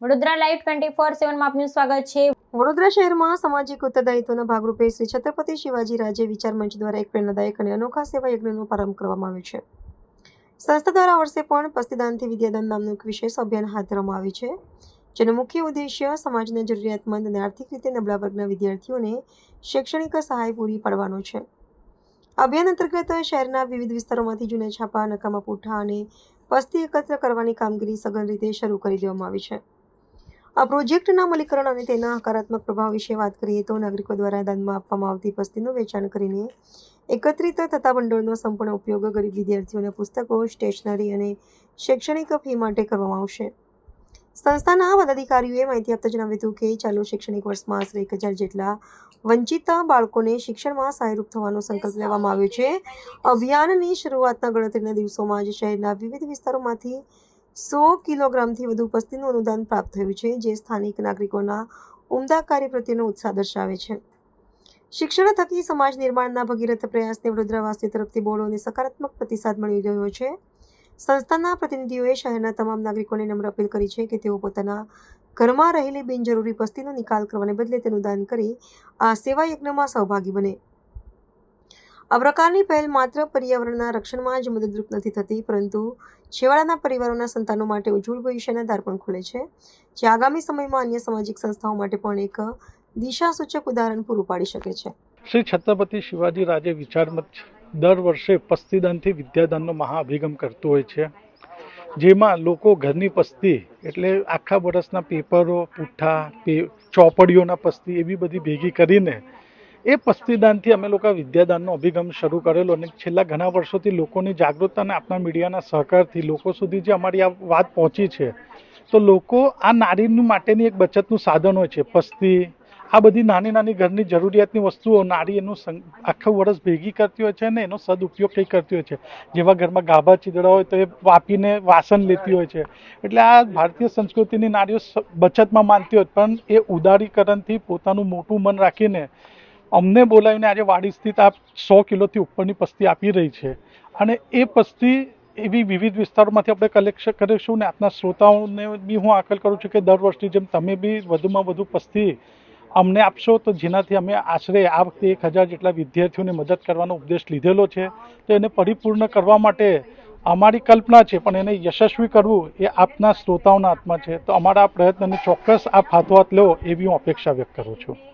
Vadodara live 24/7 માં આપનું સ્વાગત છે। વડોદરા શહેરમાં સામાજિક ઉત્તરદાયિત્વના ભાગરૂપે શ્રી છત્રપતિ શિવાજી રાજ્ય વિચાર મંચ દ્વારા એક પ્રેરણાદાયક અને અનોખા સેવા યજ્ઞનો પ્રારંભ કરવામાં આવ્યો છે। સંસ્થા દ્વારા આ વર્ષે પણ પસ્તીદાનથી વિદ્યાદાન નામનું એક વિશેષ અભિયાન હાથ ધરવામાં આવ્યું છે, જેનો મુખ્ય ઉદ્દેશ્ય સમાજના જરૂરિયાતમંદ અને આર્થિક રીતે નબળા વર્ગના વિદ્યાર્થીઓને શૈક્ષણિક સહાય પૂરી પાડવાનો છે। અભિયાન અંતર્ગત શહેરના વિવિધ વિસ્તારોમાંથી જૂના છાપા, નકામા પૂઠા અને પસ્તી એકત્ર કરવાની કામગીરી સઘન રીતે શરૂ કરી દેવામાં આવી છે। આ પ્રોજેક્ટના અમલીકરણ અને તેના હકારાત્મક પ્રભાવ વિશે વાત કરીએ તો નાગરિકો દ્વારા દાનમાં આપવામાં આવતી પસ્તીનું વેચાણ કરીને એકત્રિત થતા ભંડોળનો સંપૂર્ણ ઉપયોગ ગરીબ વિદ્યાર્થીઓના પુસ્તકો, સ્ટેશનરી અને શૈક્ષણિક ફી માટે કરવામાં આવશે। સંસ્થાના પદાધિકારીઓએ માહિતી આપતા જણાવ્યું હતું કે ચાલુ શૈક્ષણિક વર્ષમાં આશરે 1000 જેટલા વંચિત બાળકોને શિક્ષણમાં સહાયરૂપ થવાનો સંકલ્પ લેવામાં આવ્યો છે। અભિયાનની શરૂઆતના ગણતરીના દિવસોમાં જ શહેરના વિવિધ વિસ્તારોમાંથી 100 કિલોગ્રામથી વધુ પસ્તીનું અનુદાન પ્રાપ્ત થયું છે, જે સ્થાનિક નાગરિકોના ઉમદા કાર્ય પ્રત્યેનો ઉત્સાહ દર્શાવે છે। શિક્ષણ થકી સમાજ નિર્માણના ભગીરથ પ્રયાસને વડોદરાવાસીઓ તરફથી બહોળો અને સકારાત્મક પ્રતિસાદ મળી રહ્યો છે। સંસ્થાના પ્રતિનિધિઓએ શહેરના તમામ નાગરિકોને નમ્ર અપીલ કરી છે કે તેઓ પોતાના ઘરમાં રહેલી બિનજરૂરી પસ્તીનો નિકાલ કરવાને બદલે તેનું દાન કરી આ સેવા યજ્ઞમાં સહભાગી બને। આ પ્રકારની પહેલ માત્ર પર્યાવરણના રક્ષણમાં જ મદદરૂપ નથી થતી, પરંતુ છેવાડાના પરિવારોના સંતાનો માટે ઉજ્જવળ ભવિષ્યના દ્વાર પણ ખોલે છે, જે આગામી સમયમાં અન્ય સામાજિક સંસ્થાઓ માટે પણ એક દિશાસૂચક ઉદાહરણ પૂરું પાડી શકે છે। શ્રી છત્રપતિ શિવાજી રાજ્ય વિચાર મંચ દર વર્ષે પસ્તીદાનથી વિદ્યાદાનનો મહાઅભિગમ કરતો હોય છે, જેમાં લોકો ઘરની પસ્તી એટલે આખા વર્ષના પેપરો, પૂઠા, ચોપડીઓના પસ્તી એવી બધી ભેગી કરીને એ પસ્તીદાનથી અમે લોકો વિદ્યાદાનનો અભિગમ શરૂ કરેલો અને છેલ્લા ઘણા વર્ષોથી લોકોની જાગૃતતા અને આપણા મીડિયાના સહકારથી લોકો સુધી જે અમારી આ વાત પહોંચી છે, તો લોકો આ નારીનું માટેની એક બચતનું સાધન હોય છે। પસ્તી આ બધી નાની નાની ઘરની જરૂરિયાતની વસ્તુઓ નારી એનું આખું વર્ષ ભેગી કરતી હોય છે અને એનો સદઉપયોગ કંઈ કરતી હોય છે। જેવા ઘરમાં ગાભા ચીદડા હોય તો એ વાપીને વાસણ લેતી હોય છે। એટલે આ ભારતીય સંસ્કૃતિની નારીઓ બચતમાં માનતી હોય, પણ એ ઉદારીકરણથી પોતાનું મોટું મન રાખીને અમને બોલાવીને આજે વાડી સ્થિત આ 100 કિલોથી ઉપરની પસ્તી આપી રહી છે। અને એ પસ્તી એવી વિવિધ વિસ્તારોમાંથી આપણે કલેક્શન કરીશું ને આપના શ્રોતાઓને બી હું આકલ કરું છું કે દર વર્ષની જેમ તમે બી વધુમાં વધુ પસ્તી અમને આપશો, તો જેનાથી અમે આશરે આ વખતે 1000 જેટલા વિદ્યાર્થીઓને મદદ કરવાનો ઉપદેશ લીધેલો છે। તો એને પરિપૂર્ણ કરવા માટે અમારી કલ્પના છે, પણ એને યશસ્વી કરવું એ આપના શ્રોતાઓના હાથમાં છે। તો અમારા આ પ્રયત્નને ચોક્કસ આપ હાથો હાથ લો એવી હું અપેક્ષા વ્યક્ત કરું છું।